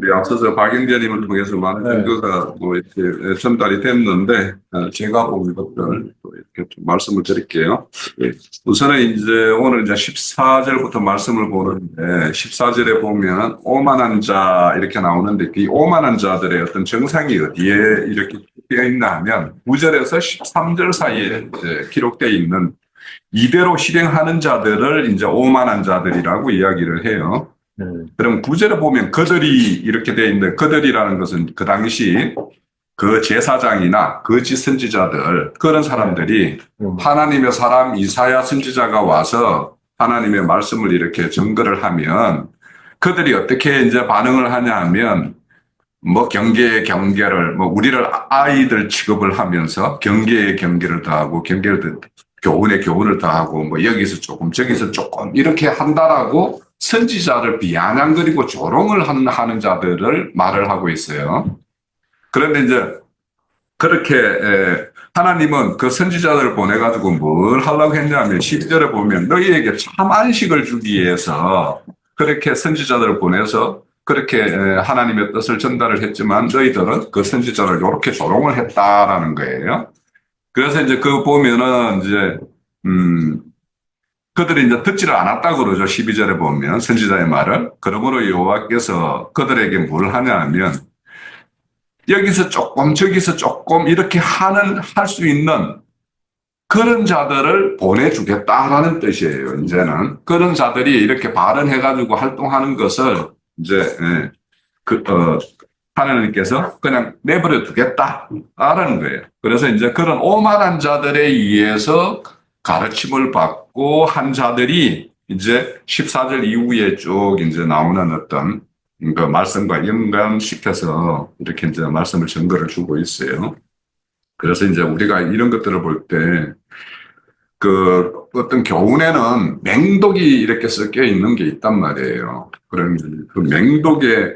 우리 앞서서 박영재님을 통해서 많은 네. 증거가 뭐 이렇게 전달이 됐는데, 제가 본 것들 또 이렇게 좀 말씀을 드릴게요. 우선은 이제 오늘 이제 14절부터 말씀을 보는데, 14절에 보면 오만한 자 이렇게 나오는데, 이 오만한 자들의 어떤 정상이 어디에 이렇게 되어 있나 하면 9절에서 13절 사이에 이제 기록되어 있는 이대로 실행하는 자들을 이제 오만한 자들이라고 이야기를 해요. 그럼 구절에 보면 그들이 이렇게 되어 있는데, 그들이라는 것은 그 당시 그 제사장이나 거짓 선지자들, 그런 사람들이 하나님의 사람 이사야 선지자가 와서 하나님의 말씀을 이렇게 증거를 하면 그들이 어떻게 이제 반응을 하냐 하면, 뭐 경계의 경계를, 뭐 우리를 아이들 취급을 하면서 경계의 경계를 더하고 경계를 교훈의 교훈을 더하고, 뭐 여기서 조금 저기서 조금 이렇게 한다라고 선지자를 비아냥거리고 조롱을 하는 자들을 말을 하고 있어요. 그런데 이제 그렇게 하나님은 그 선지자들을 보내가지고 뭘 하려고 했냐면 12절에 보면 너희에게 참 안식을 주기 위해서 그렇게 선지자들을 보내서 그렇게 하나님의 뜻을 전달을 했지만 너희들은 그 선지자를 이렇게 조롱을 했다라는 거예요. 그래서 이제 그 보면은 이제 그들이 이제 듣지를 않았다고 그러죠. 12절에 보면 선지자의 말을. 그러므로 여호와께서 그들에게 뭘 하냐 하면 여기서 조금 저기서 조금 이렇게 할 수 있는 그런 자들을 보내주겠다라는 뜻이에요. 이제는 그런 자들이 이렇게 발언해가지고 활동하는 것을 이제 하나님께서 그냥 내버려 두겠다라는 거예요. 그래서 이제 그런 오만한 자들에 의해서 가르침을 받고 한 자들이 이제 14절 이후에 쭉 이제 나오는 어떤 그 말씀과 연관시켜서 이렇게 이제 말씀을 증거를 주고 있어요. 그래서 이제 우리가 이런 것들을 볼 때 그 어떤 교훈에는 맹독이 이렇게 섞여 있는 게 있단 말이에요. 그러면 그 맹독에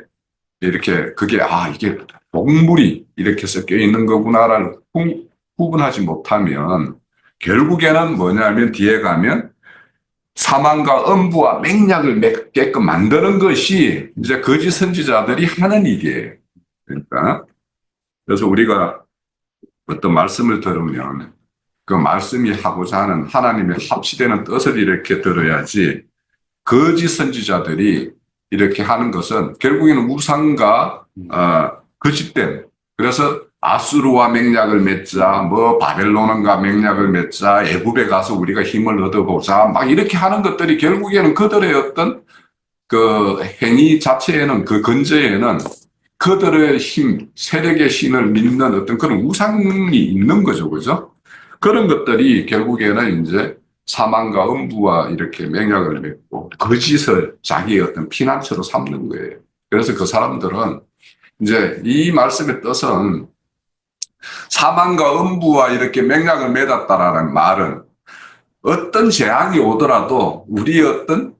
이렇게 그게 이게 동물이 이렇게 섞여 있는 거구나를 구분하지 못하면 결국에는 뭐냐면 뒤에 가면 사망과 음부와 맹약을 맺게끔 만드는 것이 이제 거짓 선지자들이 하는 일이에요. 그러니까 그래서 우리가 어떤 말씀을 들으면 그 말씀이 하고자 하는 하나님의 합치되는 뜻을 이렇게 들어야지, 거짓 선지자들이 이렇게 하는 것은 결국에는 우상과 거짓됨. 그래서 아수르와 맹약을 맺자, 뭐 바벨론과 맹약을 맺자, 애굽에 가서 우리가 힘을 얻어보자, 막 이렇게 하는 것들이 결국에는 그들의 어떤 그 행위 자체에는, 그 근저에는 그들의 힘, 세력의 신을 믿는 어떤 그런 우상이 있는 거죠, 그죠? 그런 것들이 결국에는 이제 사망과 음부와 이렇게 맹약을 맺고 거짓을 자기의 어떤 피난처로 삼는 거예요. 그래서 그 사람들은 이제 이 말씀의 뜻은 사망과 음부와 이렇게 맹약을 맺었다라는 말은 어떤 재앙이 오더라도 우리 어떤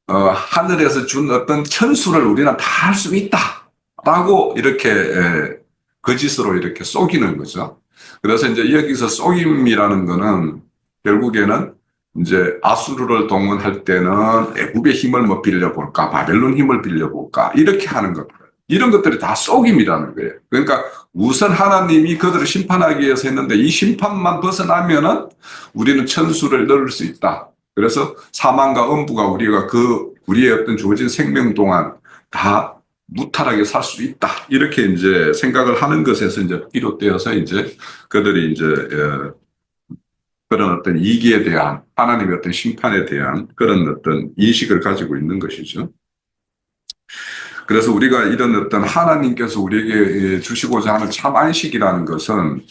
하늘에서 준 어떤 천수를 우리는 다 할 수 있다라고 이렇게 거짓으로 이렇게 속이는 거죠. 그래서 이제 여기서 속임이라는 거는 결국에는 이제 아수르를 동원할 때는 애굽의 힘을 뭐 빌려볼까, 바벨론 힘을 빌려볼까, 이렇게 하는 것. 이런 것들이 다 속임이라는 거예요. 그러니까 우선 하나님이 그들을 심판하기 위해서 했는데 이 심판만 벗어나면은 우리는 천수를 넣을 수 있다. 그래서 사망과 음부가 우리의 어떤 주어진 생명 동안 다 무탈하게 살 수 있다. 이렇게 이제 생각을 하는 것에서 이제 비롯되어서 이제 그들이 이제 그런 어떤 이기에 대한 하나님의 어떤 심판에 대한 그런 어떤 인식을 가지고 있는 것이죠. 그래서 우리가 이런 어떤 하나님께서 우리에게 주시고자 하는 참 안식이라는 것은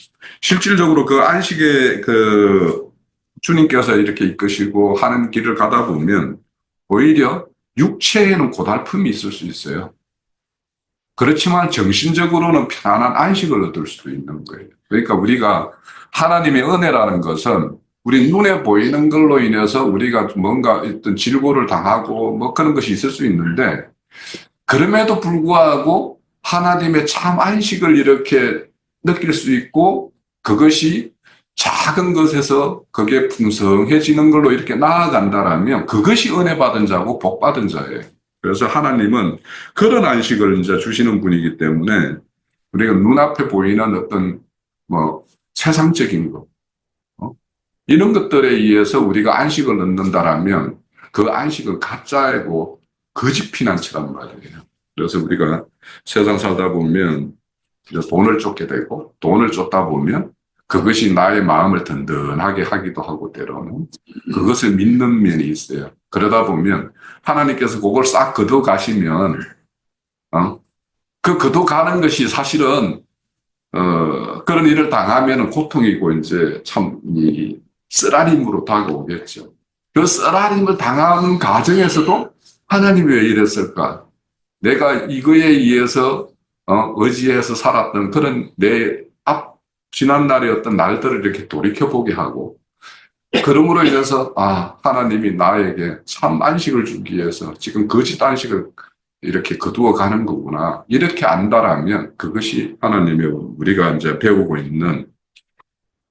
실질적으로 그 안식에 그 주님께서 이렇게 이끄시고 하는 길을 가다 보면 오히려 육체에는 고달픔이 있을 수 있어요. 그렇지만 정신적으로는 편안한 안식을 얻을 수도 있는 거예요. 그러니까 우리가 하나님의 은혜라는 것은 우리 눈에 보이는 걸로 인해서 우리가 뭔가 어떤 질고를 당하고 뭐 그런 것이 있을 수 있는데, 그럼에도 불구하고 하나님의 참 안식을 이렇게 느낄 수 있고 그것이 작은 것에서 그게 풍성해지는 걸로 이렇게 나아간다라면 그것이 은혜 받은 자고 복 받은 자예요. 그래서 하나님은 그런 안식을 이제 주시는 분이기 때문에 우리가 눈앞에 보이는 어떤 뭐 세상적인 것, 이런 것들에 의해서 우리가 안식을 얻는다라면 그 안식은 가짜이고 거짓 피난처란 말이에요. 그래서 우리가 세상 살다 보면 이제 돈을 쫓게 되고 돈을 쫓다 보면 그것이 나의 마음을 든든하게 하기도 하고 때로는 그것을 믿는 면이 있어요. 그러다 보면 하나님께서 그걸 싹 걷어 가시면 그 걷어 가는 것이 사실은 그런 일을 당하면 고통이고 이제 참 이 쓰라림으로 다가오겠죠. 그 쓰라림을 당하는 과정에서도 하나님이 왜 이랬을까? 내가 이거에 의해서 의지해서 살았던 그런 내 지난날의 어떤 날들을 이렇게 돌이켜보게 하고 그러므로 인해서 하나님이 나에게 참 안식을 주기 위해서 지금 거짓 안식을 이렇게 거두어 가는 거구나. 이렇게 안다라면 그것이 하나님의 우리가 이제 배우고 있는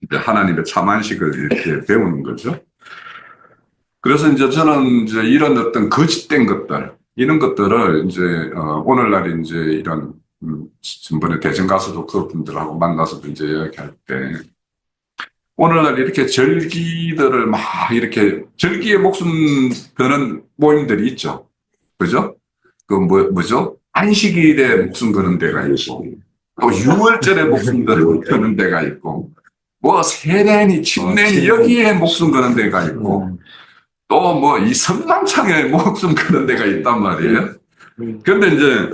이제 하나님의 참 안식을 이렇게 배우는 거죠. 그래서 이제 저는 이제 이런 어떤 거짓된 것들, 이런 것들을 이제 오늘날 이제 이런 전번에 대전 가서도 그분들하고 만나서도 이제 이야기할 때 오늘날 이렇게 절기들을 막 이렇게 절기에 목숨 거는 모임들이 있죠. 그죠? 뭐죠? 안식일에 목숨 거는 데가 있고 또 6월절에 목숨 거는 데가 있고 뭐 세례니 침례니 여기에 목숨 거는 데가 있고 또 뭐 이 성남창에 목숨 거는 데가 있단 말이에요. 그런데 이제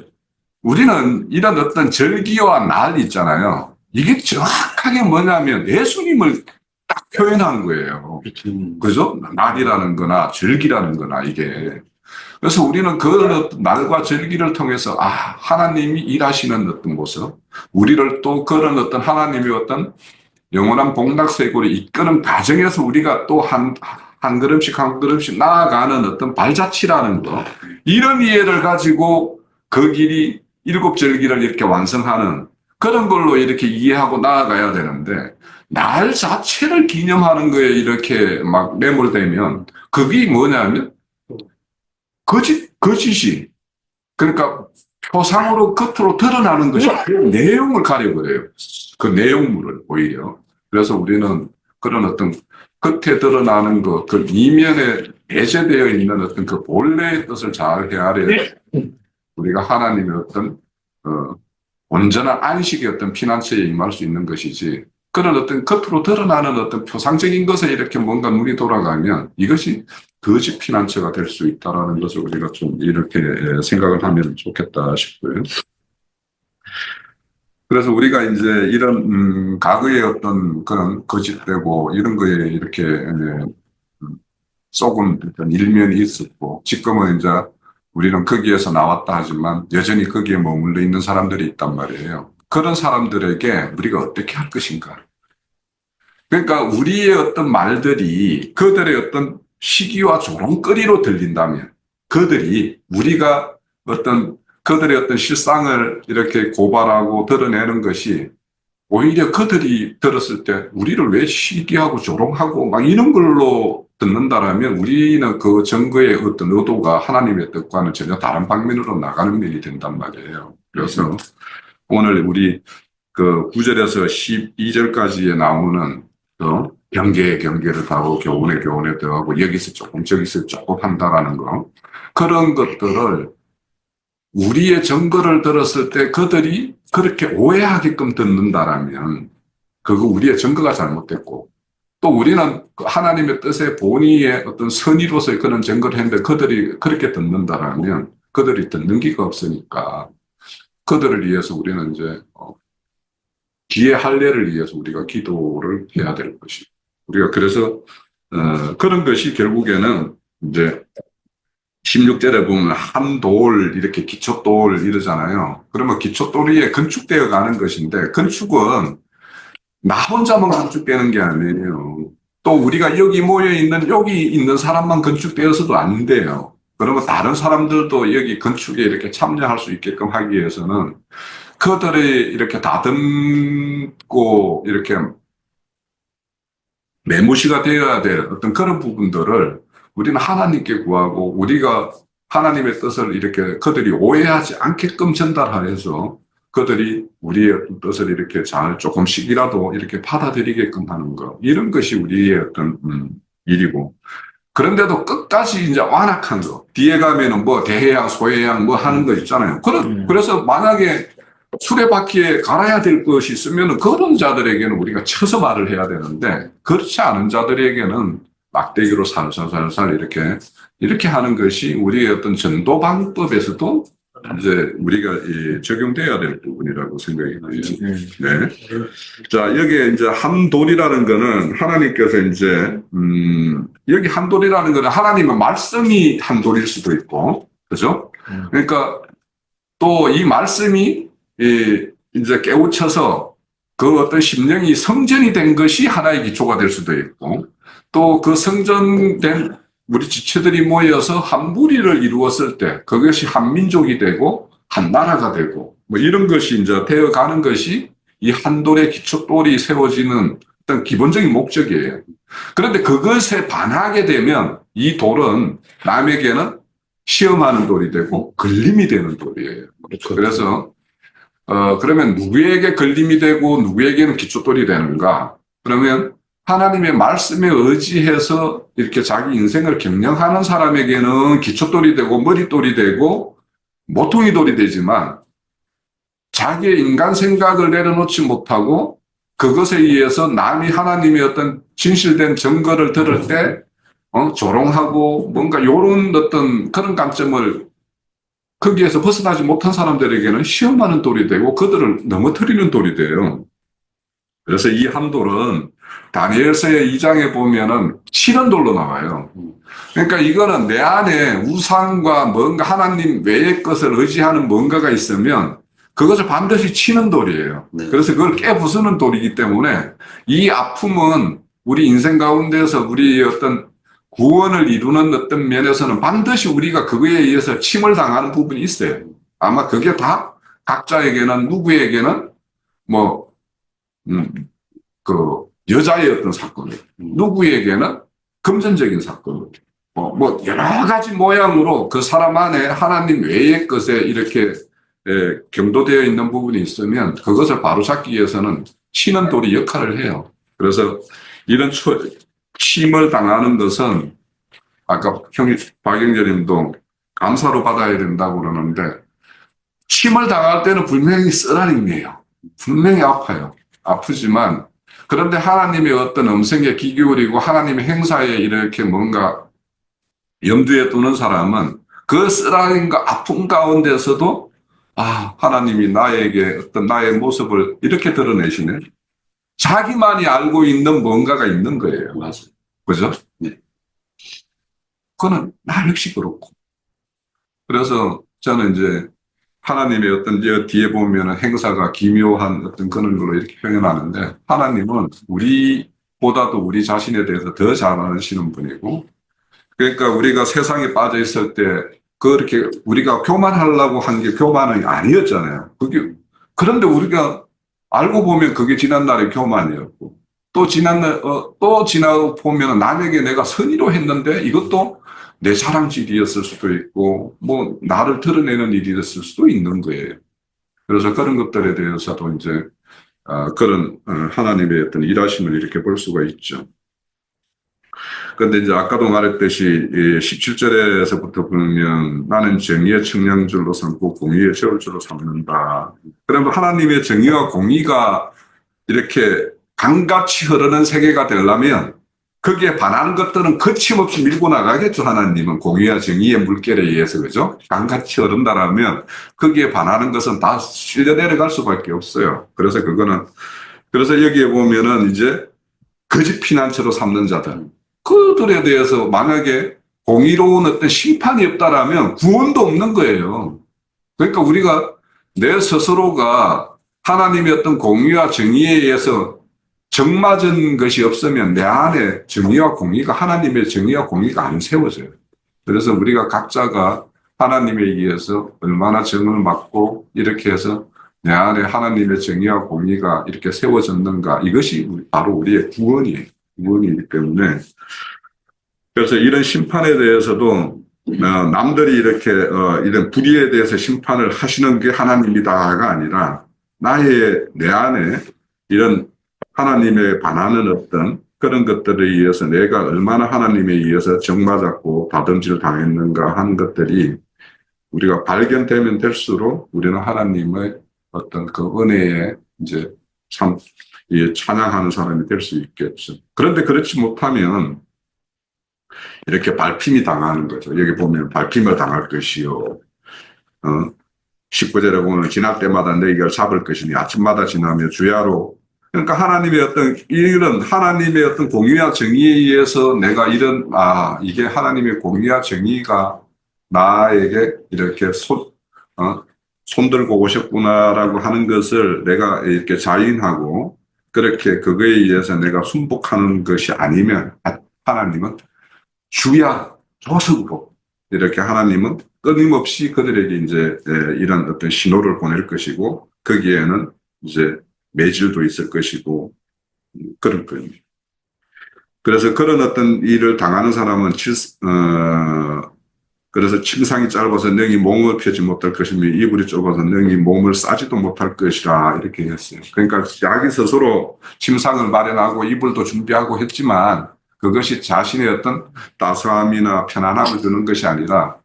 우리는 이런 어떤 절기와 날 있잖아요. 이게 정확하게 뭐냐면 예수님을 딱 표현한 거예요. 그죠? 날이라는 거나 절기라는 거나 이게. 그래서 우리는 그 날과 절기를 통해서 하나님이 일하시는 어떤 모습, 우리를 또 그런 어떤 하나님의 어떤 영원한 복락세고를 이끄는 과정에서 우리가 또 한 걸음씩 한 걸음씩 나아가는 어떤 발자취라는 거, 이런 이해를 가지고 그 길이 일곱 절기를 이렇게 완성하는 그런 걸로 이렇게 이해하고 나아가야 되는데 날 자체를 기념하는 거에 이렇게 막 매몰되면 그게 뭐냐면 거짓이 그러니까 표상으로 겉으로 드러나는 것이 그 내용을 가려버려요. 그 내용물을 오히려. 그래서 우리는 그런 어떤 겉에 드러나는 것, 그 이면에 내재되어 있는 어떤 그 본래의 뜻을 잘 헤아려야 우리가 하나님의 어떤 온전한 안식의 어떤 피난처에 임할 수 있는 것이지 그런 어떤 겉으로 드러나는 어떤 표상적인 것에 이렇게 뭔가 눈이 돌아가면 이것이 거짓 피난처가 될 수 있다라는 것을 우리가 좀 이렇게 생각을 하면 좋겠다 싶고요. 그래서 우리가 이제 이런 과거의 어떤 그런 거짓되고 이런 거에 이렇게 속은 어떤 일면이 있었고 지금은 이제 우리는 거기에서 나왔다 하지만 여전히 거기에 머물러 있는 사람들이 있단 말이에요. 그런 사람들에게 우리가 어떻게 할 것인가. 그러니까 우리의 어떤 말들이 그들의 어떤 시기와 조롱거리로 들린다면 우리가 그들의 어떤 실상을 이렇게 고발하고 드러내는 것이 오히려 그들이 들었을 때 우리를 왜 시기하고 조롱하고 막 이런 걸로 듣는다라면 우리는 그 증거의 어떤 의도가 하나님의 뜻과는 전혀 다른 방면으로 나가는 면이 된단 말이에요. 그래서 오늘 우리 그 9절에서 12절까지에 나오는 경계의 경계를 더하고 교훈의 교훈에 더하고 여기서 조금 저기서 조금 한다라는 거 그런 것들을 우리의 증거를 들었을 때 그들이 그렇게 오해하게끔 듣는다라면 그거 우리의 증거가 잘못됐고 또 우리는 하나님의 뜻의 본의의 어떤 선의로서의 그런 증거를 했는데 그들이 그렇게 듣는다라면 그들이 듣는 기가 없으니까 그들을 위해서 우리는 이제 기의 할례를 위해서 우리가 기도를 해야 될 것이 우리가 그래서 그런 것이 결국에는 이제 16절에 보면 한 돌 이렇게 기초돌 이러잖아요. 그러면 기초돌 위에 건축되어 가는 것인데 건축은 나 혼자만 건축되는 게 아니에요. 또 우리가 여기 여기 있는 사람만 건축되어서도 안 돼요. 그러면 다른 사람들도 여기 건축에 이렇게 참여할 수 있게끔 하기 위해서는 그들이 이렇게 다듬고 이렇게 매무시가 되어야 될 어떤 그런 부분들을 우리는 하나님께 구하고 우리가 하나님의 뜻을 이렇게 그들이 오해하지 않게끔 전달하여서 그들이 우리의 어떤 뜻을 이렇게 잘 조금씩이라도 이렇게 받아들이게끔 하는 것. 이런 것이 우리의 어떤, 일이고. 그런데도 끝까지 이제 완악한 거. 뒤에 가면은 뭐 대해양, 소해양 뭐 하는 거 있잖아요. 그래서 만약에 수레바퀴에 갈아야 될 것이 있으면 그런 자들에게는 우리가 쳐서 말을 해야 되는데 그렇지 않은 자들에게는 막대기로 살살살살 이렇게 하는 것이 우리의 어떤 전도 방법에서도 이제 우리가 적용돼야 될 부분이라고 생각이 돼요. 네. 자, 여기에 이제 한돌이라는 거는 하나님께서 이제, 여기 한돌이라는 거는 하나님의 말씀이 한돌일 수도 있고, 그죠? 그러니까 또 이 말씀이 이제 깨우쳐서 그 어떤 심령이 성전이 된 것이 하나의 기초가 될 수도 있고, 또 그 성전된 우리 지체들이 모여서 한 무리를 이루었을 때 그것이 한 민족이 되고 한 나라가 되고 뭐 이런 것이 이제 되어가는 것이 이 한돌의 기초돌이 세워지는 어떤 기본적인 목적이에요. 그런데 그것에 반하게 되면 이 돌은 남에게는 시험하는 돌이 되고 걸림이 되는 돌이에요. 그래서 그러면 누구에게 걸림이 되고 누구에게는 기초돌이 되는가? 그러면 하나님의 말씀에 의지해서 이렇게 자기 인생을 경영하는 사람에게는 기초돌이 되고 머릿돌이 되고 모퉁이 돌이 되지만 자기의 인간 생각을 내려놓지 못하고 그것에 의해서 남이 하나님의 어떤 진실된 증거를 들을 때 조롱하고 뭔가 이런 어떤 그런 감점을 거기에서 벗어나지 못한 사람들에게는 시험하는 돌이 되고 그들을 넘어뜨리는 돌이 돼요. 그래서 이 한돌은 다니엘서의 2장에 보면은 치는 돌로 나와요. 그러니까 이거는 내 안에 우상과 뭔가 하나님 외의 것을 의지하는 뭔가가 있으면 그것을 반드시 치는 돌이에요. 네. 그래서 그걸 깨부수는 돌이기 때문에 이 아픔은 우리 인생 가운데서 우리 어떤 구원을 이루는 어떤 면에서는 반드시 우리가 그거에 의해서 침을 당하는 부분이 있어요. 아마 그게 다 각자에게는 누구에게는 그 여자의 어떤 사건, 누구에게는 금전적인 사건, 여러 가지 모양으로 그 사람 안에 하나님 외의 것에 이렇게 경도되어 있는 부분이 있으면 그것을 바로잡기 위해서는 치는 돌이 역할을 해요. 그래서 이런 침을 당하는 것은 아까 박영재님도 감사로 받아야 된다고 그러는데 침을 당할 때는 분명히 쓰라림이에요. 분명히 아파요. 아프지만 그런데 하나님의 어떤 음성에 귀 기울이고 하나님의 행사에 이렇게 뭔가 염두에 두는 사람은 그 쓰라림과 아픔 가운데서도 하나님이 나에게 어떤 나의 모습을 이렇게 드러내시네. 자기만이 알고 있는 뭔가가 있는 거예요. 맞아요. 그죠? 네. 그거는 나 역시 그렇고. 그래서 저는 이제 하나님의 어떤 뒤에 보면 행사가 기묘한 어떤 그런 걸로 이렇게 표현하는데 하나님은 우리보다도 우리 자신에 대해서 더 잘 아시는 분이고 그러니까 우리가 세상에 빠져 있을 때 그렇게 우리가 교만하려고 한 게 교만이 아니었잖아요. 그런데 우리가 알고 보면 그게 지난날의 교만이었고 또 지나고 보면 남에게 내가 선의로 했는데 이것도 내 자랑질이었을 수도 있고 나를 드러내는 일이었을 수도 있는 거예요. 그래서 그런 것들에 대해서도 이제 그런 하나님의 어떤 일하심을 이렇게 볼 수가 있죠. 그런데 이제 아까도 말했듯이 17절에서부터 보면 나는 정의의 청량줄로 삼고 공의의 저울줄로 삼는다. 그러면 하나님의 정의와 공의가 이렇게 강같이 흐르는 세계가 되려면 거기에 반하는 것들은 거침없이 밀고 나가겠죠. 하나님은 공의와 정의의 물결에 의해서 그죠? 강같이 흐른다라면 거기에 반하는 것은 다 실려 내려갈 수밖에 없어요. 그래서 여기에 보면은 이제 거짓 피난처로 삼는 자들 그들에 대해서 만약에 공의로운 어떤 심판이 없다라면 구원도 없는 거예요. 그러니까 우리가 내 스스로가 하나님의 어떤 공의와 정의에 의해서 정맞은 것이 없으면 내 안에 정의와 공의가 하나님의 정의와 공의가 안 세워져요. 그래서 우리가 각자가 하나님에 의해서 얼마나 정을 맡고 이렇게 해서 내 안에 하나님의 정의와 공의가 이렇게 세워졌는가 이것이 바로 우리의 구원이기 때문에 그래서 이런 심판에 대해서도 남들이 이렇게 이런 불의에 대해서 심판을 하시는 게 하나님이다가 아니라 내 안에 이런 하나님에 반하는 어떤 그런 것들에 의해서 내가 얼마나 하나님에 의해서 정맞았고 다듬질 당했는가 하는 것들이 우리가 발견되면 될수록 우리는 하나님의 어떤 그 은혜에 이제 참 찬양하는 사람이 될 수 있겠죠. 그런데 그렇지 못하면 이렇게 밟힘이 당하는 거죠. 여기 보면 밟힘을 당할 것이요. 19절에 보면 지날 때마다 너희가 잡을 것이니 아침마다 지나며 주야로. 그러니까 하나님의 어떤 이런 하나님의 어떤 공의와 정의에 의해서 내가 이게 하나님의 공의와 정의가 나에게 이렇게 손들고 오셨구나라고 하는 것을 내가 이렇게 자인하고 그렇게 그거에 의해서 내가 순복하는 것이 아니면 하나님은 주야 조석으로 이렇게 하나님은 끊임없이 그들에게 이제 이런 어떤 신호를 보낼 것이고 거기에는 이제 매질도 있을 것이고 그럴 거예요. 그래서 그런 어떤 일을 당하는 사람은 그래서 침상이 짧아서 능히 몸을 펴지 못할 것이며 이불이 좁아서 능히 몸을 싸지도 못할 것이라 이렇게 했어요. 그러니까 자기 스스로 침상을 마련하고 이불도 준비하고 했지만 그것이 자신의 어떤 따스함이나 편안함을 주는 것이 아니라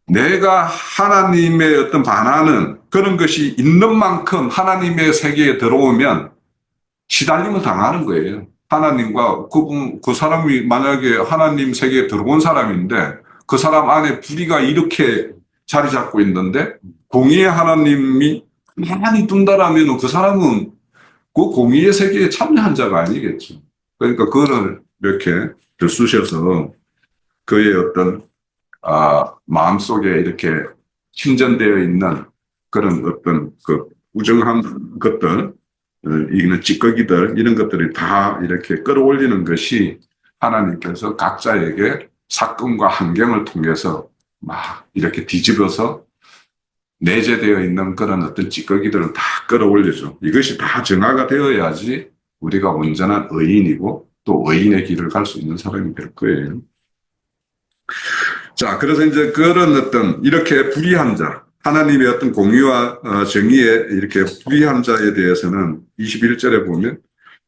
내가 하나님의 어떤 반하는 그런 것이 있는 만큼 하나님의 세계에 들어오면 시달림을 당하는 거예요. 하나님과 그 사람이 만약에 하나님 세계에 들어온 사람인데 그 사람 안에 불의가 이렇게 자리 잡고 있는데 공의의 하나님이 많이 둔다라면 그 사람은 그 공의의 세계에 참여한 자가 아니겠죠. 그러니까 그거를 이렇게 들쑤셔서 그의 어떤 마음속에 이렇게 침전되어 있는 그런 어떤 그 부정한 것들, 이는 찌꺼기들 이런 것들이 다 이렇게 끌어올리는 것이 하나님께서 각자에게 사건과 환경을 통해서 막 이렇게 뒤집어서 내재되어 있는 그런 어떤 찌꺼기들을 다 끌어올려줘. 이것이 다 정화가 되어야지 우리가 온전한 의인이고 또 의인의 길을 갈 수 있는 사람이 될 거예요. 자, 그래서 이제 그런 어떤 이렇게 불의한 자, 하나님의 어떤 공의와 정의에 이렇게 불의한 자에 대해서는 21절에 보면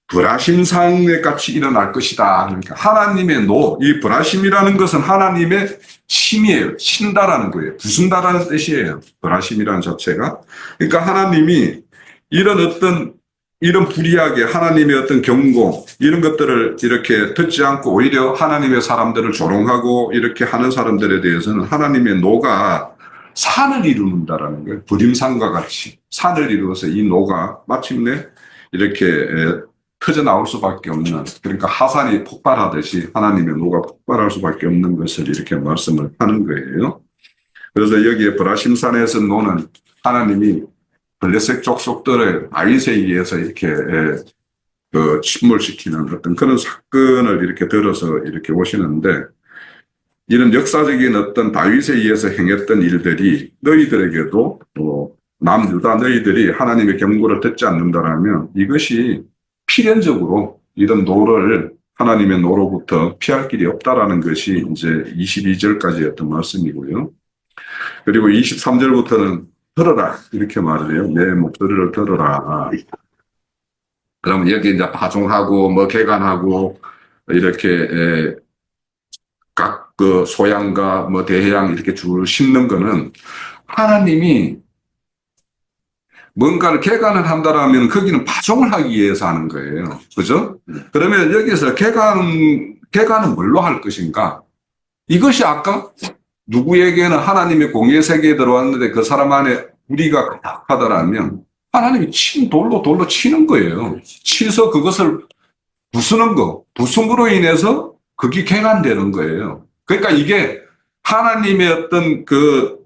불화심상에 같이 일어날 것이다. 그러니까 하나님의 이 불화심이라는 것은 하나님의 심이에요. 신다라는 거예요. 부순다라는 뜻이에요. 불화심이라는 자체가. 그러니까 하나님이 이런 불의하게 하나님의 어떤 경고, 이런 것들을 이렇게 듣지 않고 오히려 하나님의 사람들을 조롱하고 이렇게 하는 사람들에 대해서는 하나님의 노가 산을 이루는다라는 거예요. 불임산과 같이 산을 이루어서 이 노가 마침내 이렇게 터져 나올 수밖에 없는, 그러니까 하산이 폭발하듯이 하나님의 노가 폭발할 수밖에 없는 것을 이렇게 말씀을 하는 거예요. 그래서 여기에 브라심산에서 노는 하나님이 블레셋 족속들을 다윗에 의해서 이렇게 침몰시키는 어떤 그런 사건을 이렇게 들어서 이렇게 오시는데, 이런 역사적인 어떤 다윗에 의해서 행했던 일들이 너희들에게도 남유다 너희들이 하나님의 경고를 듣지 않는다라면 이것이 필연적으로 이런 노를 하나님의 노로부터 피할 길이 없다라는 것이 이제 22절까지였던 말씀이고요. 그리고 23절부터는 들어라 이렇게 말을 해요. 내 목소리를 들어라. 그러면 여기 이제 파종하고 뭐 개간하고 이렇게 각 그 소양과 뭐 대해양 이렇게 줄 심는 거는 하나님이 뭔가를 개간을 한다라면 거기는 파종을 하기 위해서 하는 거예요. 그죠? 그러면 여기서 개간은 뭘로 할 것인가? 이것이 아까 누구에게는 하나님의 공의 세계에 들어왔는데 그 사람 안에 우리가 가득하다라면 하나님이 돌로 치는 거예요. 치서 그것을 부수는 거. 부숨으로 인해서 그게 개간되는 거예요. 그러니까 이게 하나님의 어떤 그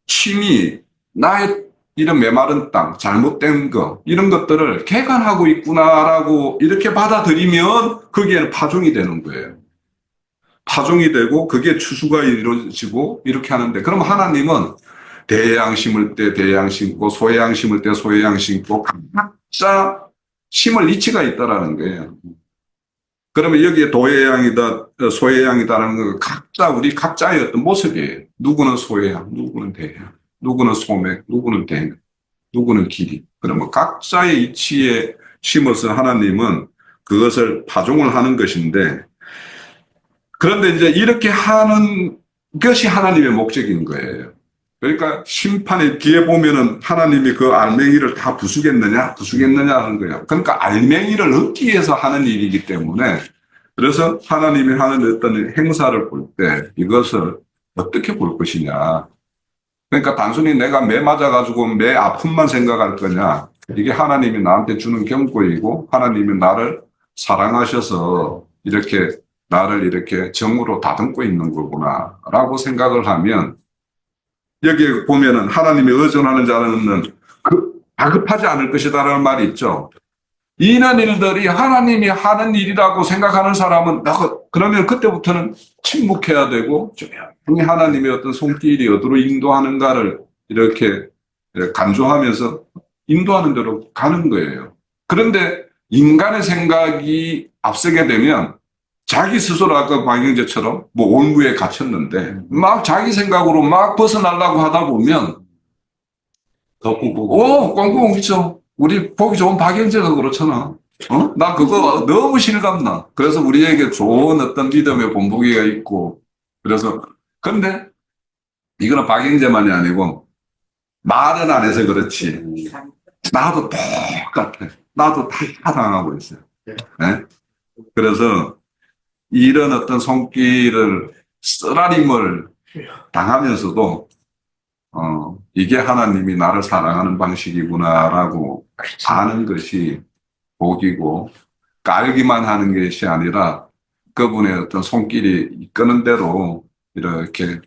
침이 나의 이런 메마른 땅, 잘못된 거, 이런 것들을 개간하고 있구나라고 이렇게 받아들이면 거기에는 파종이 되는 거예요. 파종이 되고 그게 추수가 이루어지고 이렇게 하는데, 그럼 하나님은 대양 심을 때 대양 심고 소양 심을 때 소양 심고 각자 심을 이치가 있다라는 거예요. 그러면 여기에 도예양이다, 소예양이다라는 건 각자 우리 각자의 어떤 모습이에요. 누구는 소예양, 누구는 대양, 누구는 소맥, 누구는 대맥, 누구는 길이. 그러면 각자의 이치에 심어서 하나님은 그것을 파종을 하는 것인데, 그런데 이제 이렇게 하는 것이 하나님의 목적인 거예요. 그러니까 심판의 뒤에 보면은 하나님이 그 알맹이를 다 부수겠느냐 하는 거예요. 그러니까 알맹이를 얻기 위해서 하는 일이기 때문에, 그래서 하나님이 하는 어떤 행사를 볼 때 이것을 어떻게 볼 것이냐. 그러니까 단순히 내가 매 맞아가지고 매 아픔만 생각할 거냐. 이게 하나님이 나한테 주는 경고이고 하나님이 나를 사랑하셔서 이렇게 나를 이렇게 정으로 다듬고 있는 거구나라고 생각을 하면, 여기에 보면은 하나님이 의존하는 자는 다급하지 않을 것이다라는 말이 있죠. 이런 일들이 하나님이 하는 일이라고 생각하는 사람은 그러면 그때부터는 침묵해야 되고 조용히 하나님의 어떤 손길이 어디로 인도하는가를 이렇게 간주하면서 인도하는 대로 가는 거예요. 그런데 인간의 생각이 앞서게 되면 자기 스스로 아까 박영재처럼 뭐 올무에 갇혔는데 막 자기 생각으로 막 벗어나려고 하다 보면 더 꿈꾸고. 꽁꽁 있죠. 우리 보기 좋은 박영재가 그렇잖아. 나 그거 너무 실감나. 그래서 우리에게 좋은 어떤 믿음의 본보기가 있고, 그래서, 근데 이거는 박영재만이 아니고, 말은 안 해서 그렇지. 나도 똑같아. 나도 다 당하고 있어요. 네? 그래서 이런 어떤 손길을, 쓰라림을 당하면서도, 이게 하나님이 나를 사랑하는 방식이구나라고 아는 것이 복이고, 깔기만 하는 것이 아니라 그분의 어떤 손길이 이끄는 대로 이렇게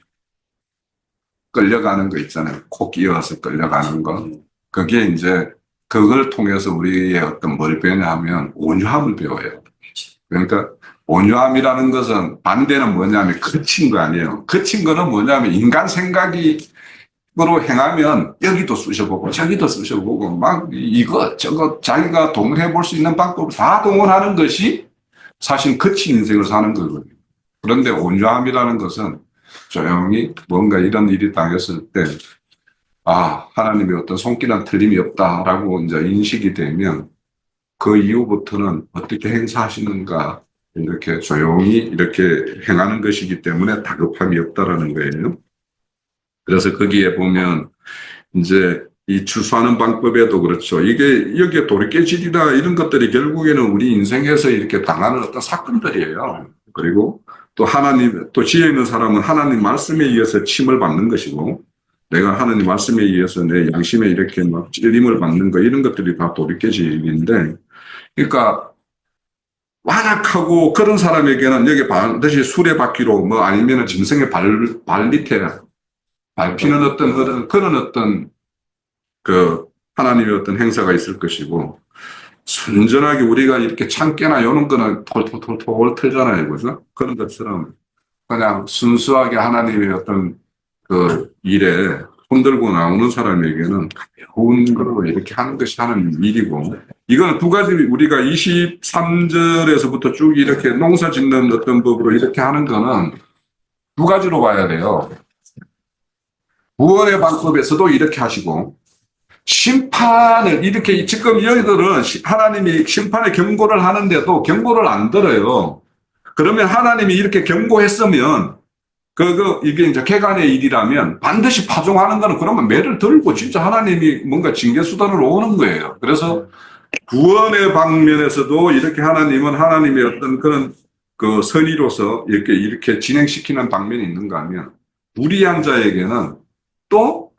끌려가는 거 있잖아요. 코 끼어서 끌려가는 거. 그게 이제 그걸 통해서 우리의 어떤 뭘 배우냐면 온유함을 배워요. 그러니까 온유함이라는 것은 반대는 뭐냐면 거친 거 아니에요. 거친 거는 뭐냐면 인간 생각이 으로 행하면 여기도 쑤셔보고 저기도 쑤셔보고 막 이거 저거 자기가 동원해 볼 수 있는 방법을 다 동원하는 것이 사실 거친 인생을 사는 거거든요. 그런데 온유함이라는 것은 조용히 뭔가 이런 일이 당했을 때 하나님의 어떤 손길은 틀림이 없다라고 이제 인식이 되면 그 이후부터는 어떻게 행사하시는가 이렇게 조용히 이렇게 행하는 것이기 때문에 다급함이 없다라는 거예요. 그래서 거기에 보면 이제 이 추수하는 방법에도 그렇죠. 이게 여기에 돌이깨질이다 이런 것들이 결국에는 우리 인생에서 이렇게 당하는 어떤 사건들이에요. 그리고 또 하나님, 또 지혜 있는 사람은 하나님 말씀에 의해서 침을 받는 것이고, 내가 하나님 말씀에 의해서 내 양심에 이렇게 막 찔림을 받는 거, 이런 것들이 다 돌이깨질인데, 그러니까 완악하고 그런 사람에게는 여기 반드시 수레바퀴로 뭐 아니면 짐승의 발 밑에 밟히는 어떤 그런 어떤 그 하나님의 어떤 행사가 있을 것이고, 순전하게 우리가 이렇게 참깨나 이런 거는 톨톨톨톨 털잖아요. 그죠? 그런 것처럼 그냥 순수하게 하나님의 어떤 그 일에 손들고 나오는 사람에게는 가벼운 걸로 이렇게 하는 것이 하는 일이고, 이거는 두 가지 우리가 23절에서부터 쭉 이렇게 농사 짓는 어떤 법으로 이렇게 하는 거는 두 가지로 봐야 돼요. 구원의 방법에서도 이렇게 하시고, 심판을 이렇게 지금 여기들은 하나님이 심판의 경고를 하는데도 경고를 안 들어요. 그러면 하나님이 이렇게 경고했으면 이게 이제 개간의 일이라면 반드시 파종하는 거는 그러면 매를 들고 진짜 하나님이 뭔가 징계 수단으로 오는 거예요. 그래서 구원의 방면에서도 이렇게 하나님은 하나님의 어떤 그런 그 선의로서 이렇게 진행시키는 방면이 있는가 하면, 불의한 자에게는 또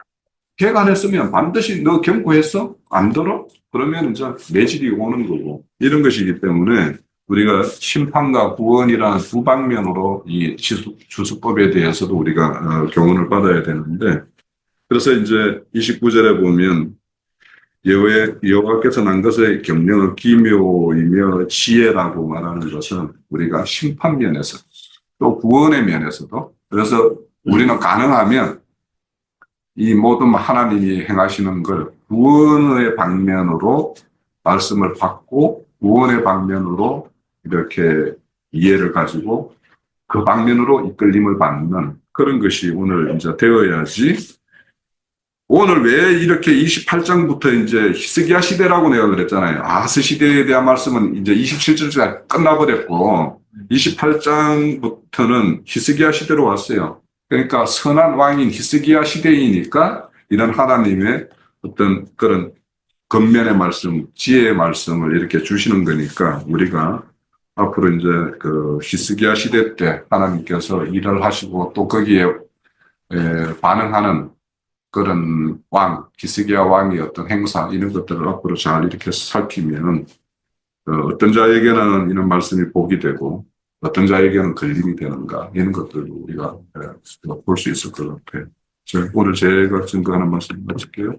개간했으면 반드시 너 경고했어? 안 들어? 그러면 이제 매질이 오는 거고, 이런 것이기 때문에 우리가 심판과 구원이라는 두 방면으로 이 주수법에 대해서도 우리가 교훈을 받아야 되는데, 그래서 이제 29절에 보면 여호와께서 난 것의 경영은 기묘이며 지혜라고 말하는 것은 우리가 심판 면에서 또 구원의 면에서도, 그래서 우리는 가능하면 이 모든 하나님이 행하시는 걸 구원의 방면으로 말씀을 받고 구원의 방면으로 이렇게 이해를 가지고 그 방면으로 이끌림을 받는 그런 것이 오늘 이제 되어야지. 오늘 왜 이렇게 28장부터 이제 히스기야 시대라고 내가 그랬잖아요. 아하스 시대에 대한 말씀은 이제 27절까지 끝나버렸고 28장부터는 히스기야 시대로 왔어요. 그러니까 선한 왕인 히스기야 시대이니까 이런 하나님의 어떤 그런 겉면의 말씀, 지혜의 말씀을 이렇게 주시는 거니까 우리가 앞으로 이제 그 히스기야 시대 때 하나님께서 일을 하시고 또 거기에 반응하는 그런 왕, 히스기야 왕의 어떤 행사 이런 것들을 앞으로 잘 이렇게 살피면 어떤 자에게는 이런 말씀이 복이 되고 어떤 자에게는 걸림이 되는가 이런 것들을 우리가 볼 수 있을 것 같아요. 오늘 제가 증거하는 말씀 마칠게요.